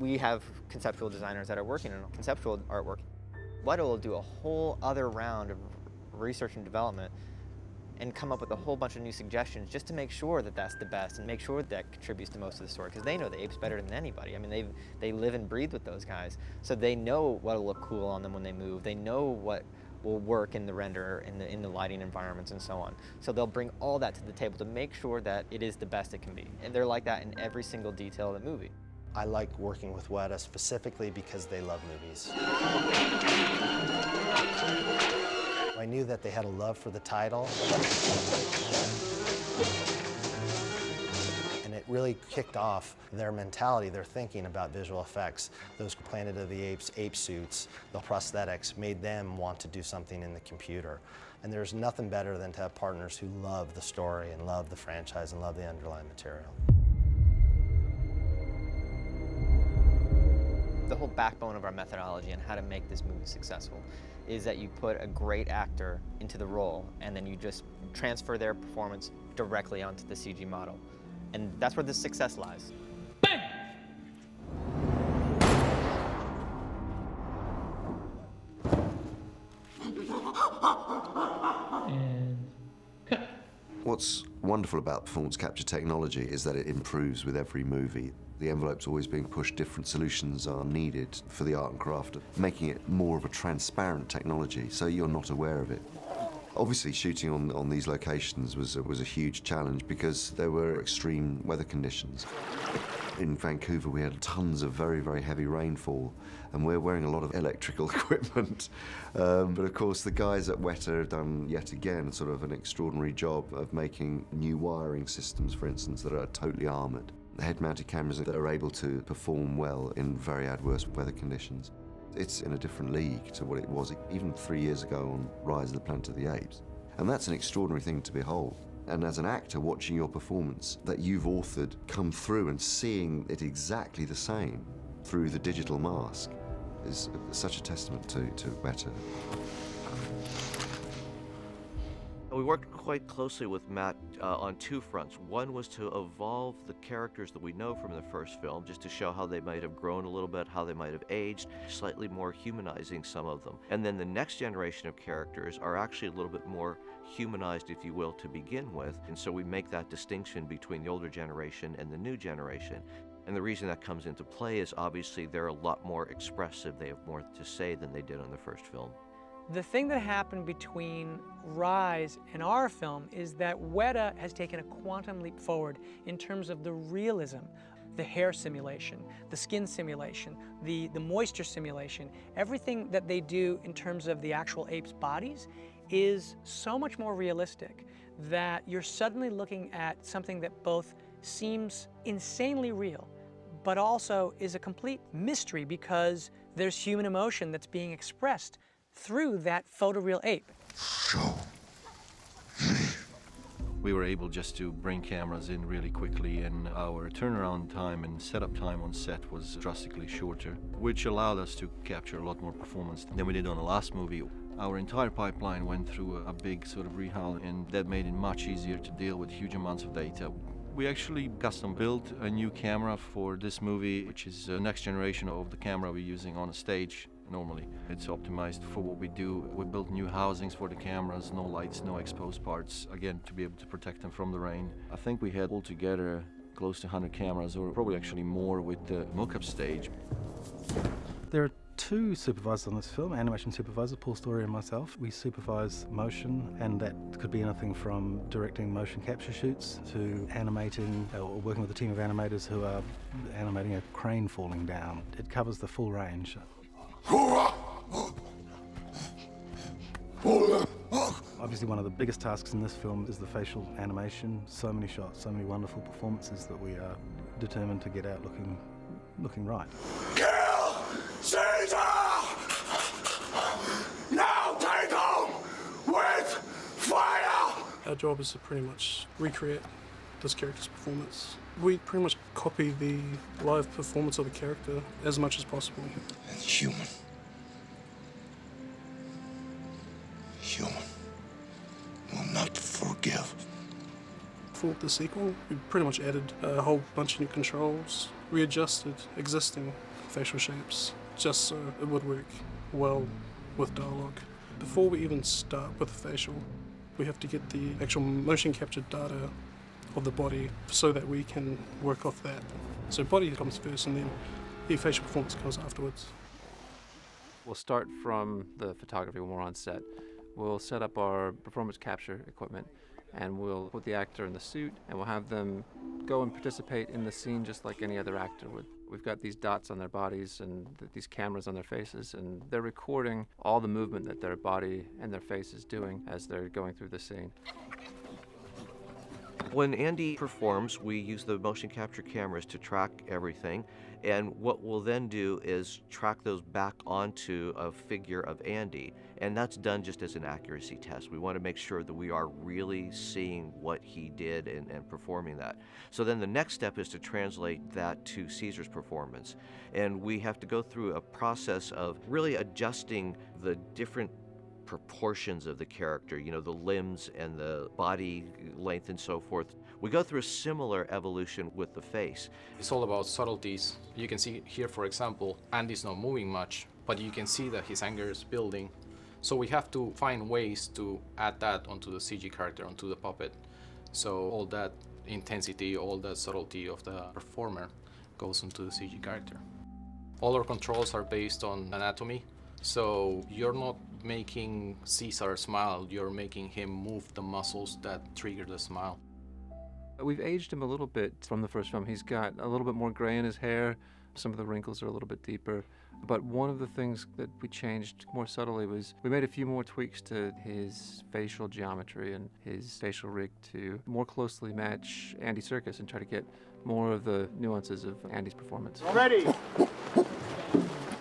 We have conceptual designers that are working on conceptual artwork. Weta will do a whole other round of research and development and come up with a whole bunch of new suggestions just to make sure that that's the best and make sure that contributes to most of the story, because they know the apes better than anybody. I mean, they live and breathe with those guys, so they know what'll look cool on them when they move. They know what will work in the render, in the lighting environments and so on. So they'll bring all that to the table to make sure that it is the best it can be. And they're like that in every single detail of the movie. I like working with Weta specifically because they love movies. I knew that they had a love for the title. And it really kicked off their mentality, their thinking about visual effects. Those Planet of the Apes ape suits, the prosthetics, made them want to do something in the computer. And there's nothing better than to have partners who love the story and love the franchise and love the underlying material. The whole backbone of our methodology and how to make this movie successful is that you put a great actor into the role and then you just transfer their performance directly onto the CG model. And that's where the success lies. Bang! And cut. What's wonderful about performance capture technology is that it improves with every movie. The envelope's always being pushed, different solutions are needed for the art and craft, making it more of a transparent technology, so you're not aware of it. Obviously, shooting on these locations was a huge challenge because there were extreme weather conditions. In Vancouver, we had tons of very, very heavy rainfall, and we're wearing a lot of electrical equipment. But of course, the guys at Weta have done, yet again, sort of an extraordinary job of making new wiring systems, for instance, that are totally armoured. Head-mounted cameras that are able to perform well in very adverse weather conditions. It's in a different league to what it was even 3 years ago on Rise of the Planet of the Apes. And that's an extraordinary thing to behold. And as an actor watching your performance that you've authored come through and seeing it exactly the same through the digital mask is such a testament to Weta. We worked quite closely with Matt on two fronts. One was to evolve the characters that we know from the first film, just to show how they might have grown a little bit, how they might have aged, slightly more humanizing some of them. And then the next generation of characters are actually a little bit more humanized, if you will, to begin with. And so we make that distinction between the older generation and the new generation. And the reason that comes into play is obviously they're a lot more expressive. They have more to say than they did on the first film. The thing that happened between Rise and our film is that Weta has taken a quantum leap forward in terms of the realism, the hair simulation, the skin simulation, the moisture simulation. Everything that they do in terms of the actual apes' bodies is so much more realistic that you're suddenly looking at something that both seems insanely real, but also is a complete mystery because there's human emotion that's being expressed through that photoreal ape. We were able just to bring cameras in really quickly, and our turnaround time and setup time on set was drastically shorter, which allowed us to capture a lot more performance than we did on the last movie. Our entire pipeline went through a big sort of rehaul, and that made it much easier to deal with huge amounts of data. We actually custom built a new camera for this movie, which is the next generation of the camera we're using on a stage. Normally, it's optimized for what we do. We built new housings for the cameras, no lights, no exposed parts, again, to be able to protect them from the rain. I think we had altogether close to 100 cameras, or probably actually more with the mock-up stage. There are two supervisors on this film, animation supervisor, Paul Story and myself. We supervise motion, and that could be anything from directing motion capture shoots to animating or working with a team of animators who are animating a crane falling down. It covers the full range. Obviously, one of the biggest tasks in this film is the facial animation. So many shots, so many wonderful performances that we are determined to get out looking right. Kill Caesar! Now take him with fire! Our job is to pretty much recreate this character's performance. We pretty much copy the live performance of the character as much as possible. And human will not forgive. For the sequel, we pretty much added a whole bunch of new controls, readjusted existing facial shapes, just so it would work well with dialogue. Before we even start with the facial, we have to get the actual motion capture data of the body so that we can work off that. So body comes first and then the facial performance comes afterwards. We'll start from the photography when we're on set. We'll set up our performance capture equipment and we'll put the actor in the suit and we'll have them go and participate in the scene just like any other actor would. We've got these dots on their bodies and these cameras on their faces, and they're recording all the movement that their body and their face is doing as they're going through the scene. When Andy performs, we use the motion capture cameras to track everything, and what we'll then do is track those back onto a figure of Andy, and that's done just as an accuracy test. We want to make sure that we are really seeing what he did and performing that. So then the next step is to translate that to Caesar's performance, and we have to go through a process of really adjusting the different proportions of the character, you know, the limbs and the body length and so forth. We go through a similar evolution with the face. It's all about subtleties. You can see here, for example, Andy's not moving much, but you can see that his anger is building. So we have to find ways to add that onto the CG character, onto the puppet. So all that intensity, all that subtlety of the performer goes into the CG character. All our controls are based on anatomy. So you're not making Caesar smile, you're making him move the muscles that trigger the smile. We've aged him a little bit from the first film. He's got a little bit more gray in his hair. Some of the wrinkles are a little bit deeper. But one of the things that we changed more subtly was we made a few more tweaks to his facial geometry and his facial rig to more closely match Andy Serkis and try to get more of the nuances of Andy's performance. Ready.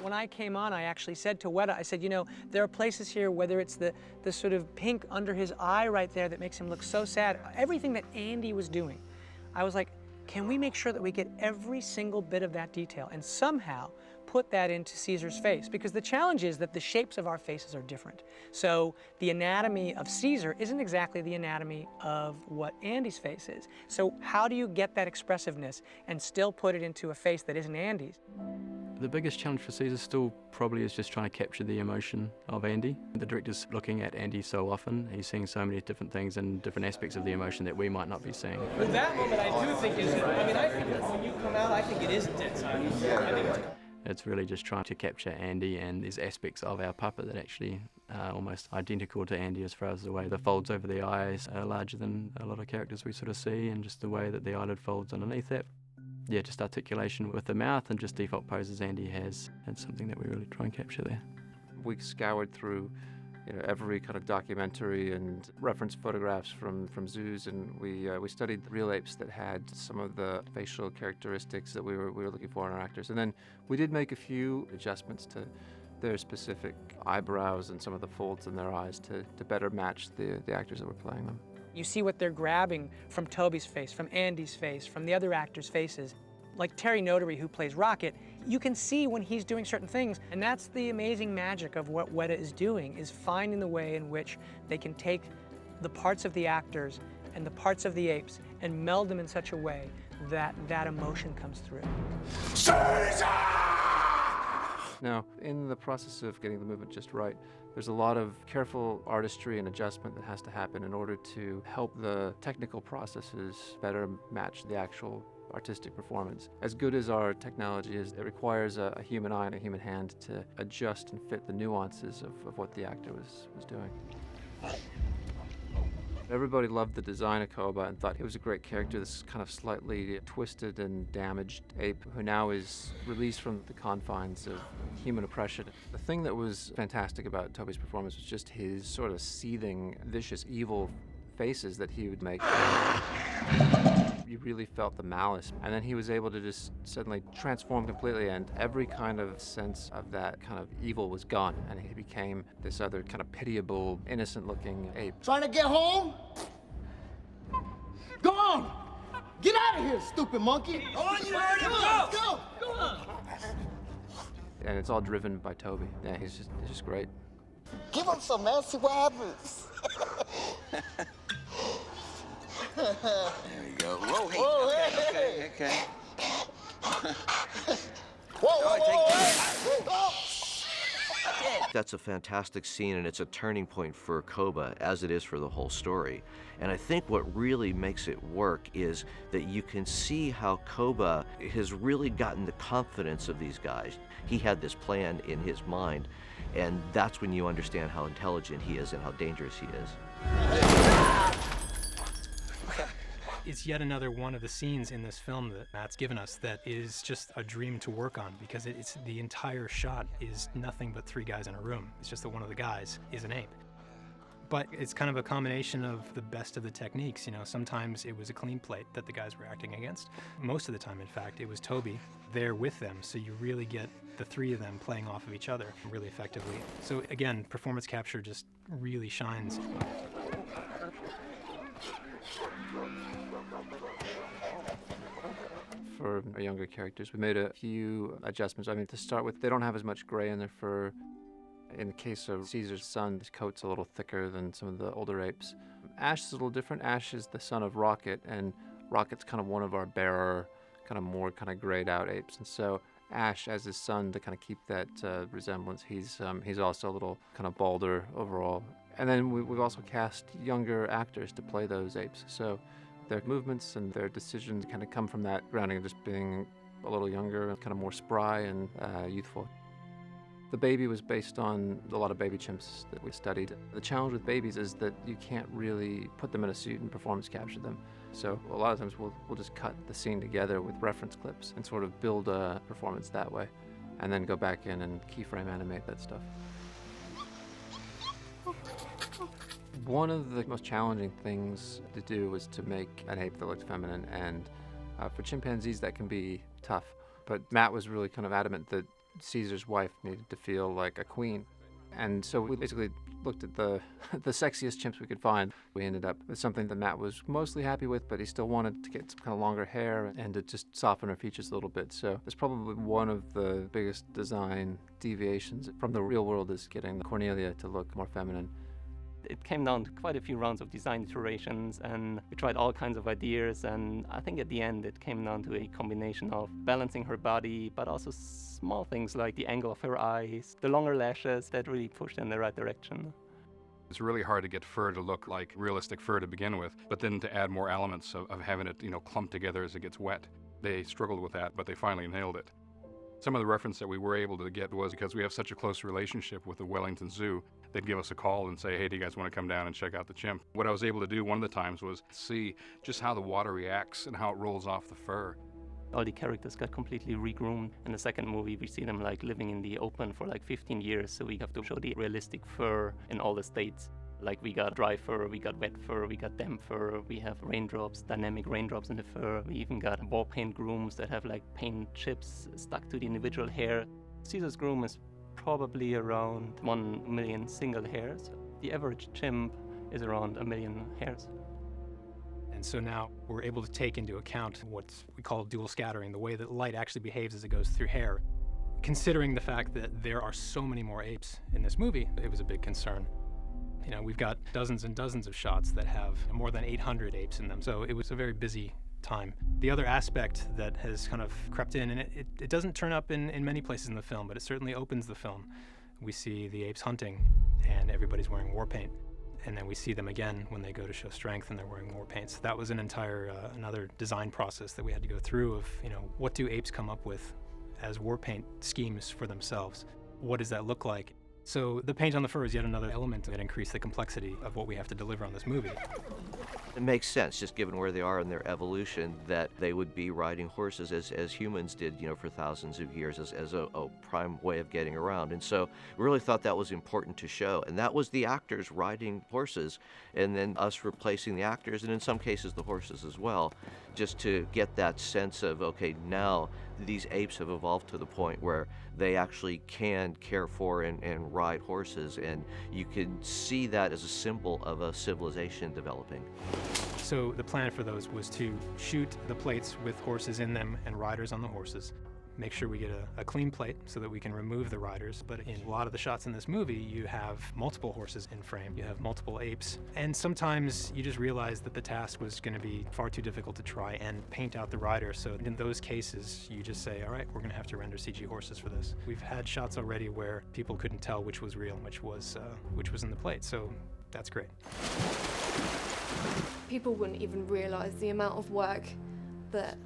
When I came on, I actually said to Weta, I said, you know, there are places here, whether it's the sort of pink under his eye right there that makes him look so sad, everything that Andy was doing, I was like, can we make sure that we get every single bit of that detail and somehow put that into Caesar's face? Because the challenge is that the shapes of our faces are different. So the anatomy of Caesar isn't exactly the anatomy of what Andy's face is. So how do you get that expressiveness and still put it into a face that isn't Andy's? The biggest challenge for Caesar still probably is just trying to capture the emotion of Andy. The director's looking at Andy so often, he's seeing so many different things and different aspects of the emotion that we might not be seeing. Well, that moment I do think is, I mean, I think that when you come out, I think it is intense. I think it's... It's really just trying to capture Andy, and there's aspects of our puppet that actually are almost identical to Andy as far as the way the folds over the eyes are larger than a lot of characters we sort of see, and just the way that the eyelid folds underneath that. Yeah, just articulation with the mouth and just default poses Andy has. It's something that we really try and capture there. We scoured through every kind of documentary and reference photographs from zoos, and we studied real apes that had some of the facial characteristics that we were looking for in our actors. And then we did make a few adjustments to their specific eyebrows and some of the folds in their eyes to better match the actors that were playing them. You see what they're grabbing from Toby's face, from Andy's face, from the other actors' faces. Like Terry Notary, who plays Rocket, you can see when he's doing certain things, and that's the amazing magic of what Weta is doing, is finding the way in which they can take the parts of the actors and the parts of the apes and meld them in such a way that that emotion comes through. Caesar! Now, in the process of getting the movement just right, there's a lot of careful artistry and adjustment that has to happen in order to help the technical processes better match the actual artistic performance. As good as our technology is, it requires a human eye and a human hand to adjust and fit the nuances of what the actor was doing. Everybody loved the design of Koba and thought he was a great character, this kind of slightly twisted and damaged ape who now is released from the confines of human oppression. The thing that was fantastic about Toby's performance was just his sort of seething, vicious, evil faces that he would make. You really felt the malice, and then he was able to just suddenly transform completely, and every kind of sense of that kind of evil was gone, and he became this other kind of pitiable, innocent-looking ape. Trying to get home? Go on! Get out of here, stupid monkey! Go on, you heard him! Go! Go on! And it's all driven by Toby. Yeah, he's just great. Give him some, man. See what happens. There you go. Whoa, hey. Whoa, Okay. That's a fantastic scene, and it's a turning point for Koba, as it is for the whole story. And I think what really makes it work is that you can see how Koba has really gotten the confidence of these guys. He had this plan in his mind, and that's when you understand how intelligent he is and how dangerous he is. It's yet another one of the scenes in this film that Matt's given us that is just a dream to work on, because it's the entire shot is nothing but three guys in a room. It's just that one of the guys is an ape. But it's kind of a combination of the best of the techniques. You know, sometimes it was a clean plate that the guys were acting against. Most of the time, in fact, it was Toby there with them, so you really get the three of them playing off of each other really effectively. So again, performance capture just really shines. For our younger characters, we made a few adjustments. I mean, to start with, they don't have as much gray in their fur. In the case of Caesar's son, his coat's a little thicker than some of the older apes. Ash is a little different. Ash is the son of Rocket, and Rocket's kind of one of our barer, kind of more kind of grayed out apes. And so Ash, as his son, to kind of keep that resemblance, he's also a little kind of balder overall. And then we've also cast younger actors to play those apes. So their movements and their decisions kind of come from that grounding of just being a little younger and kind of more spry and youthful. The baby was based on a lot of baby chimps that we studied. The challenge with babies is that you can't really put them in a suit and performance capture them. So a lot of times we'll just cut the scene together with reference clips and sort of build a performance that way, and then go back in and keyframe animate that stuff. One of the most challenging things to do was to make an ape that looked feminine, and for chimpanzees that can be tough. But Matt was really kind of adamant that Caesar's wife needed to feel like a queen. And so we basically looked at the sexiest chimps we could find. We ended up with something that Matt was mostly happy with, but he still wanted to get some kind of longer hair and to just soften her features a little bit. So it's probably one of the biggest design deviations from the real world, is getting Cornelia to look more feminine. It came down to quite a few rounds of design iterations, and we tried all kinds of ideas, and I think at the end it came down to a combination of balancing her body, but also small things like the angle of her eyes, the longer lashes that really pushed in the right direction. It's really hard to get fur to look like realistic fur to begin with, but then to add more elements of having it, clump together as it gets wet. They struggled with that, but they finally nailed it. Some of the reference that we were able to get was because we have such a close relationship with the Wellington Zoo. They'd give us a call and say, hey, do you guys want to come down and check out the chimp? What I was able to do one of the times was see just how the water reacts and how it rolls off the fur. All the characters got completely regroomed. In the second movie, we see them like living in the open for like 15 years, so we have to show the realistic fur in all the states. Like we got dry fur, we got wet fur, we got damp fur, we have raindrops, dynamic raindrops in the fur. We even got war paint grooms that have like paint chips stuck to the individual hair. Caesar's groom is probably around 1 million single hairs. The average chimp is around 1 million hairs. And so now we're able to take into account what we call dual scattering, the way that light actually behaves as it goes through hair. Considering the fact that there are so many more apes in this movie, it was a big concern. We've got dozens and dozens of shots that have more than 800 apes in them, so it was a very busy time. The other aspect that has kind of crept in, and it doesn't turn up in many places in the film, but it certainly opens the film. We see the apes hunting, and everybody's wearing war paint. And then we see them again when they go to show strength and they're wearing war paint. So that was an entire, another design process that we had to go through of, what do apes come up with as war paint schemes for themselves? What does that look like? So the paint on the fur is yet another element that increased the complexity of what we have to deliver on this movie. It makes sense, just given where they are in their evolution, that they would be riding horses as humans did, for thousands of years as a prime way of getting around. And so we really thought that was important to show. And that was the actors riding horses, and then us replacing the actors, and in some cases the horses as well, just to get that sense of, okay, now these apes have evolved to the point where they actually can care for and ride horses, and you can see that as a symbol of a civilization developing. So the plan for those was to shoot the plates with horses in them and riders on the horses. make sure we get a clean plate so that we can remove the riders. But in a lot of the shots in this movie, you have multiple horses in frame, you have multiple apes, and sometimes you just realize that the task was going to be far too difficult to try and paint out the rider. So in those cases, you just say, all right, we're going to have to render CG horses for this. We've had shots already where people couldn't tell which was real and which was in the plate, so that's great. People wouldn't even realize the amount of work that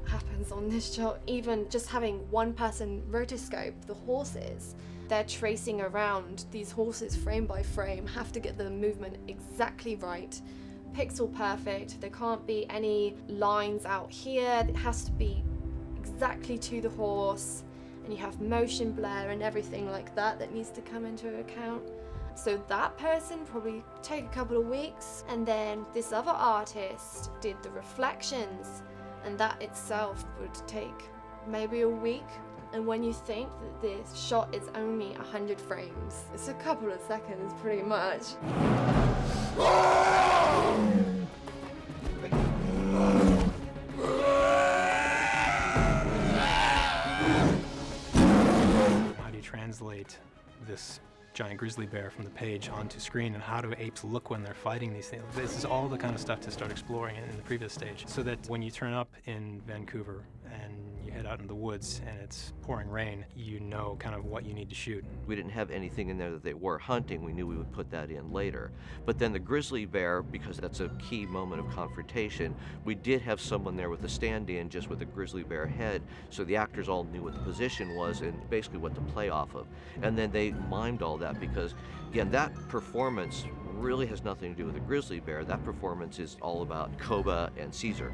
happens on this shot. Even just having one person rotoscope the horses, they're tracing around these horses frame by frame, have to get the movement exactly right, pixel perfect. There can't be any lines out here. It has to be exactly to the horse, and you have motion blur and everything like that needs to come into account. So that person probably take a couple of weeks, and then this other artist did the reflections, and that itself would take maybe a week. And when you think that this shot is only 100 frames, it's a couple of seconds pretty much. How do you translate this giant grizzly bear from the page onto screen, and how do apes look when they're fighting these things? This is all the kind of stuff to start exploring in the previous stage, so that when you turn up in Vancouver and you head out in the woods and it's pouring rain, you know kind of what you need to shoot. We didn't have anything in there that they were hunting. We knew we would put that in later. But then the grizzly bear, because that's a key moment of confrontation, we did have someone there with a stand-in just with a grizzly bear head, so the actors all knew what the position was and basically what to play off of. And then they mimed all that because, again, that performance really has nothing to do with the grizzly bear. That performance is all about Koba and Caesar.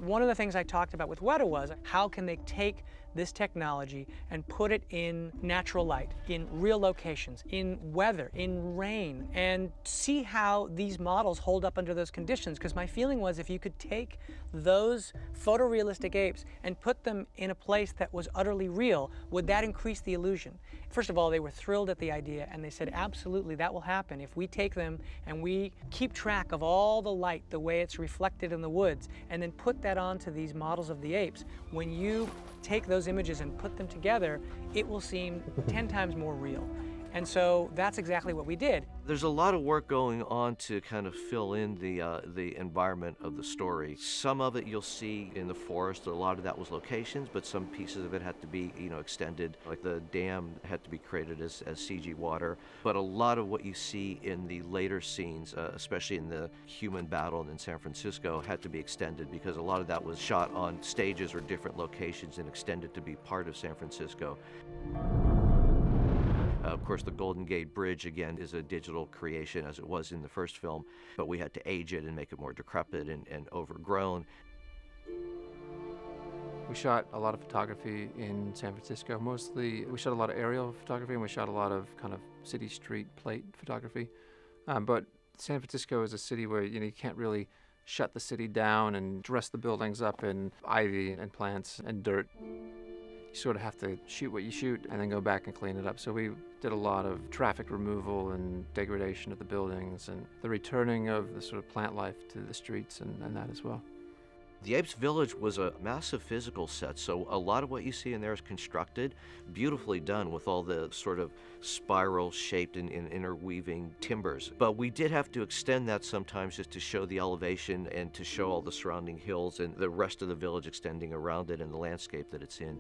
One of the things I talked about with Weta was how can they take this technology and put it in natural light, in real locations, in weather, in rain, and see how these models hold up under those conditions. Because my feeling was if you could take those photorealistic apes and put them in a place that was utterly real, would that increase the illusion? First of all, they were thrilled at the idea, and they said, absolutely, that will happen if we take them and we keep track of all the light, the way it's reflected in the woods, and then put that onto these models of the apes. When you take those images and put them together, it will seem 10 times more real. And so that's exactly what we did. There's a lot of work going on to kind of fill in the environment of the story. Some of it you'll see in the forest. A lot of that was locations, but some pieces of it had to be, extended. Like the dam had to be created as CG water. But a lot of what you see in the later scenes, especially in the human battle in San Francisco, had to be extended because a lot of that was shot on stages or different locations and extended to be part of San Francisco. Of course, the Golden Gate Bridge, again, is a digital creation as it was in the first film, but we had to age it and make it more decrepit and overgrown. We shot a lot of photography in San Francisco. Mostly, we shot a lot of aerial photography, and we shot a lot of kind of city street plate photography. But San Francisco is a city where you can't really shut the city down and dress the buildings up in ivy and plants and dirt. You sort of have to shoot what you shoot and then go back and clean it up. So we did a lot of traffic removal and degradation of the buildings and the returning of the sort of plant life to the streets and that as well. The Apes Village was a massive physical set, so a lot of what you see in there is constructed, beautifully done with all the sort of spiral-shaped and interweaving timbers. But we did have to extend that sometimes just to show the elevation and to show all the surrounding hills and the rest of the village extending around it and the landscape that it's in.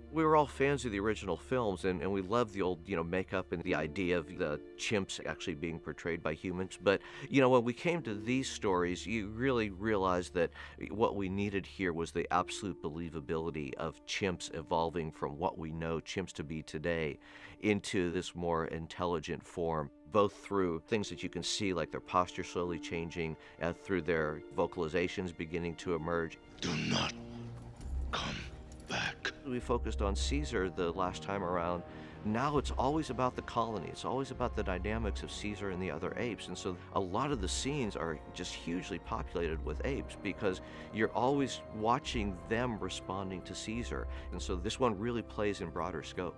We were all fans of the original films, and we loved the old, makeup and the idea of the chimps actually being portrayed by humans. But, when we came to these stories, you really realized that what we needed here was the absolute believability of chimps evolving from what we know chimps to be today into this more intelligent form, both through things that you can see, like their posture slowly changing, and through their vocalizations beginning to emerge. Do not come back. We focused on Caesar the last time around. Now it's always about the colony. It's always about the dynamics of Caesar and the other apes. And so a lot of the scenes are just hugely populated with apes because you're always watching them responding to Caesar. And so this one really plays in broader scope.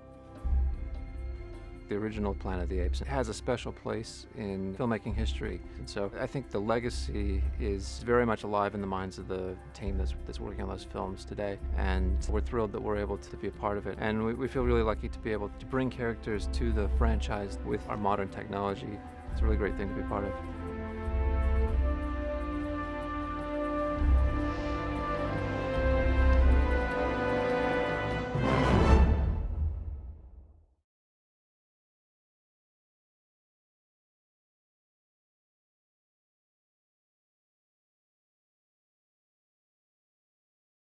the original Planet of the Apes. It has a special place in filmmaking history. And so I think the legacy is very much alive in the minds of the team that's working on those films today. And we're thrilled that we're able to be a part of it. And we feel really lucky to be able to bring characters to the franchise with our modern technology. It's a really great thing to be part of.